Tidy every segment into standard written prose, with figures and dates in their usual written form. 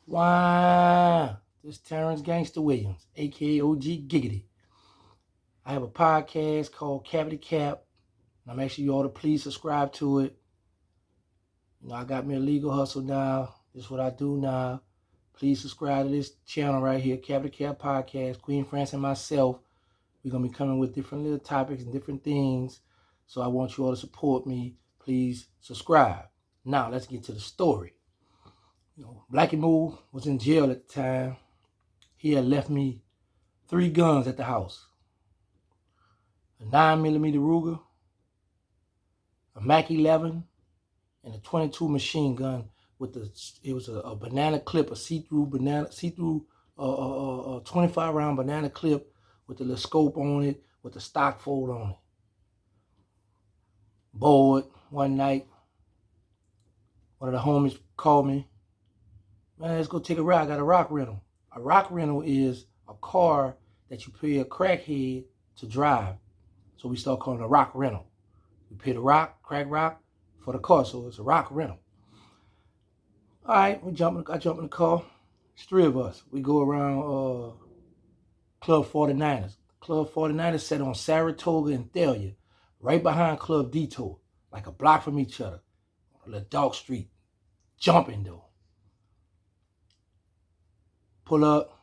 Wow, this is Terrence Gangster Williams, aka OG Giggity. I have a podcast called Cavity Cap, and I'm asking you all to please subscribe to it. I got me a legal hustle now. This is what I do now. Please subscribe to this channel right here, Cavity Cap Podcast. Queen France and myself, we're gonna be coming with different little topics and different things. So I want you all to support me. Please subscribe. Now let's get to the story. Blackie Moo was in jail at the time. He had left me 3 guns at the house. A 9mm Ruger, a Mac 11, and a 22 machine gun with it was a banana clip, a see-through 25 round banana clip with the little scope on it, with the stock fold on it. Bored one night, one of the homies called me, man, let's go take a ride. I got a rock rental. A rock rental is a car that you pay a crackhead to drive. So we start calling it a rock rental. We pay the crack rock for the car, so it's a rock rental. All right, I jump in the car. It's 3 of us. We go around Club 49ers. Club 49ers set on Saratoga and Thalia, right behind Club Detour, like a block from each other. On a dark street. Jumping though. Pull up,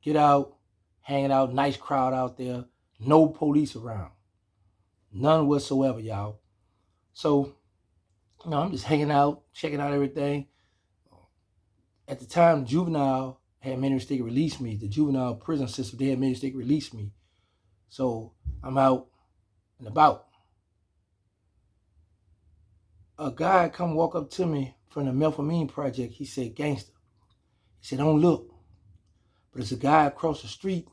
get out, hanging out, nice crowd out there. No police around. None whatsoever, y'all. So, I'm just hanging out, checking out everything. At the time, juvenile had made a mistake to release me. The juvenile prison system, they had made a mistake to release me. So I'm out and about. A guy come walk up to me from the Methamphetamine Project. He said, "Gangster." He said, "Don't look." But it's a guy across the street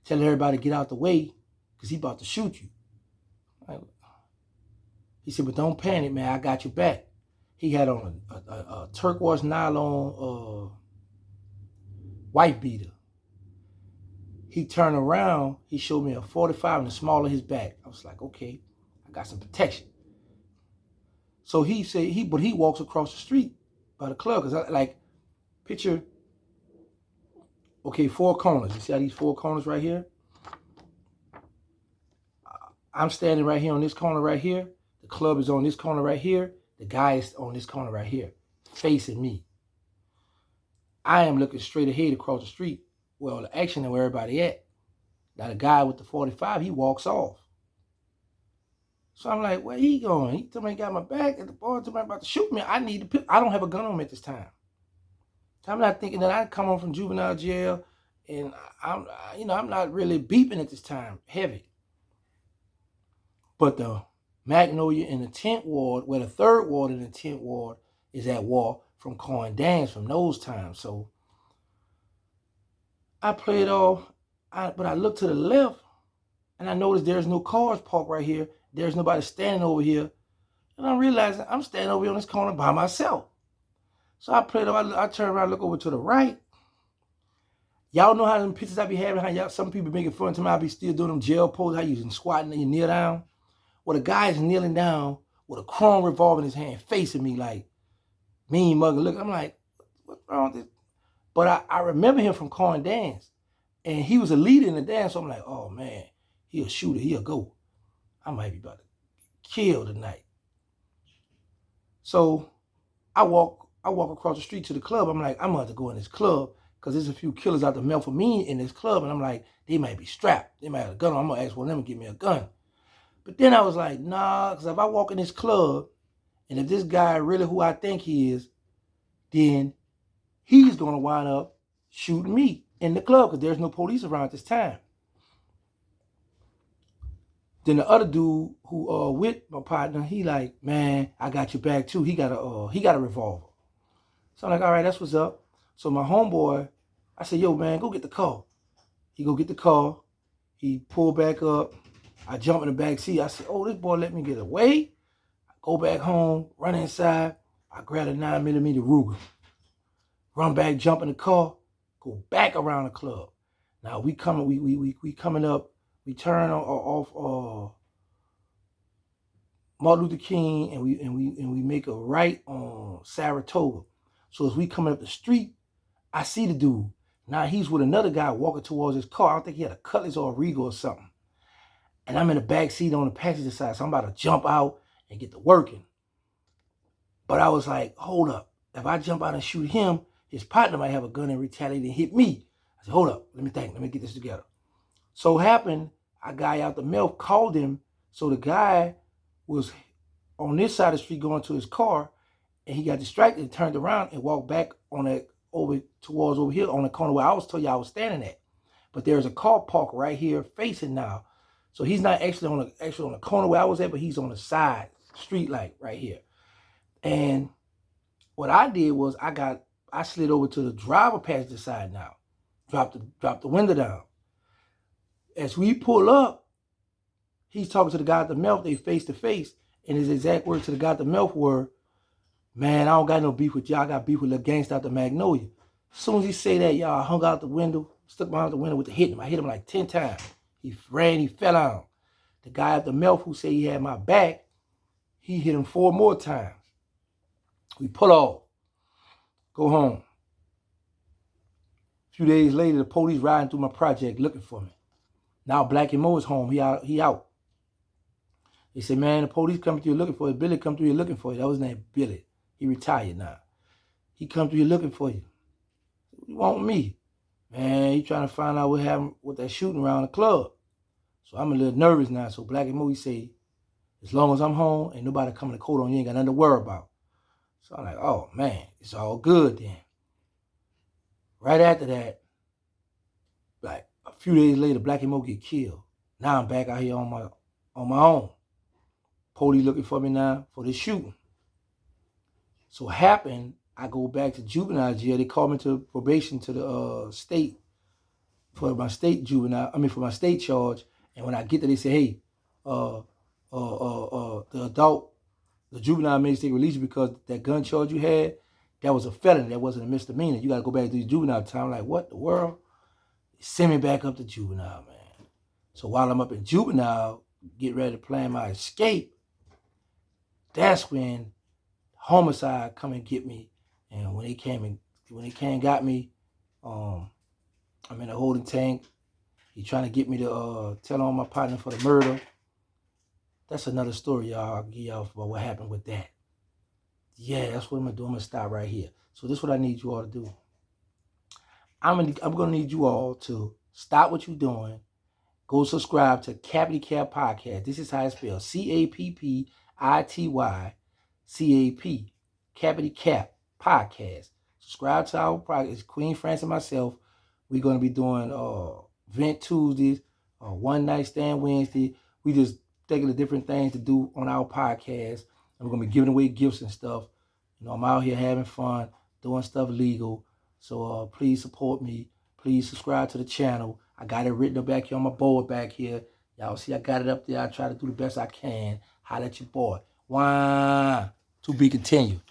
telling everybody to get out the way because he about to shoot you. He said, "But don't panic, man. I got your back." He had on a turquoise nylon white beater. He turned around. He showed me a 45 in the small of his back. I was like, okay, I got some protection. So he said, but he walks across the street by the club. Because picture, okay, 4 corners. You see how these 4 corners right here? I'm standing right here on this corner right here. The club is on this corner right here. The guy is on this corner right here, facing me. I am looking straight ahead across the street. Well, the action and where everybody at. Now the guy with the 45, he walks off. So I'm like, where he going? He told me he got my back, and the boy told me about to shoot me. I need to pick. I don't have a gun on me at this time. I'm not thinking that I come home from juvenile jail, and I'm not really beeping at this time, heavy. But the Magnolia in the 10th ward, where the 3rd ward in the 10th ward is at war from Coin Dance from those times. So I played off, but I looked to the left, and I noticed there's no cars parked right here. There's nobody standing over here. And I'm realizing I'm standing over here on this corner by myself. So I played off, I turn around, look over to the right. Y'all know how them pictures I be having, how some people making fun to me, I be still doing them jail poses, how you squatting and you kneel down. Well, the guy is kneeling down with a chrome revolver in his hand, facing me like mean mugger. Look, I'm like, what's wrong with this? But I remember him from Coin Dance, and he was a leader in the dance. So I'm like, oh man, he a shooter, he'll go. I might be about to kill tonight. So I walk across the street to the club. I'm like, I'm about to go in this club because there's a few killers out the methamphetamine in this club, and I'm like, they might be strapped. They might have a gun on. I'm gonna ask one of them to give me a gun. But then I was like, nah, because if I walk in this club, and if this guy really who I think he is, then he's going to wind up shooting me in the club because there's no police around at this time. Then the other dude who with my partner, he like, man, I got your back too. He got a revolver. So I'm like, all right, that's what's up. So my homeboy, I said, yo, man, go get the car. He go get the car. He pulled back up. I jump in the back seat. I said, oh, this boy let me get away. I go back home, run inside. I grab a 9mm Ruger. Run back, jump in the car, go back around the club. Now we coming up. We turn off Martin Luther King, and we make a right on Saratoga. So as we coming up the street, I see the dude. Now he's with another guy walking towards his car. I don't think he had a Cutlass or a Regal or something. And I'm in the back seat on the passenger side, so I'm about to jump out and get to working. But I was like, hold up. If I jump out and shoot him, his partner might have a gun and retaliate and hit me. I said, hold up, let me think, let me get this together. So it happened, a guy out the Melf called him, so the guy was on this side of the street going to his car, and he got distracted and turned around and walked back on that over here on the corner where I was told you I was standing at. But there's a car parked right here facing now. So he's not actually on the corner where I was at, but he's on the side street light right here. And what I did was I slid over to the driver passenger side now. Dropped the window down. As we pull up, he's talking to the guy at the Melf, they face to face, and his exact words to the guy at the Melf were, man, I don't got no beef with y'all, I got beef with Lil Gangsta out the Magnolia. As soon as he say that, y'all, I hung out the window, stuck behind the window with the hitting him. I hit him like 10 times. He ran, he fell out. The guy at the Melf who said he had my back, he hit him 4 more times. We pull off, go home. A few days later, the police riding through my project looking for me. Now Blackie Moe is home, he out. They said, man, the police come through here looking for you. Billy come through here looking for you. That was his name, Billy. He retired now. He come through here looking for you. What you want with me? Man, he trying to find out what happened with that shooting around the club. So I'm a little nervous now. So Blackie Moe, he say, as long as I'm home, ain't nobody coming to court on you, ain't got nothing to worry about. So I'm like, oh man, it's all good then. Right after that, like a few days later, Blackie Moe get killed. Now I'm back out here on my own. Police looking for me now for this shooting. So what happened, I go back to juvenile jail. They called me to probation to the state for my state for my state charge. And when I get there, they say, hey, the juvenile magistrate released you because that gun charge you had, that was a felony. That wasn't a misdemeanor. You got to go back to the juvenile time. I'm like, what the world? They send me back up to juvenile, man. So while I'm up in juvenile, get ready to plan my escape, that's when homicide come and get me. And when they came and got me, I'm in a holding tank. He trying to get me to tell on my partner for the murder. That's another story, y'all. I'll give y'all about what happened with that. Yeah, that's what I'm gonna do. I'm gonna stop right here. So this is what I need you all to do. I'm gonna need you all to stop what you're doing. Go subscribe to Cappity Cap Podcast. This is how it's spelled. CAPPITY CAP. Cappity Cap Podcast. Subscribe to our podcast. Queen France and myself. We're gonna be doing Vent Tuesdays, One Night Stand Wednesday. We just thinking of different things to do on our podcast. And we're gonna be giving away gifts and stuff. You know, I'm out here having fun, doing stuff legal. So please support me. Please subscribe to the channel. I got it written up back here on my board back here. Y'all see I got it up there. I try to do the best I can. Holla at your boy. 1, to be continued.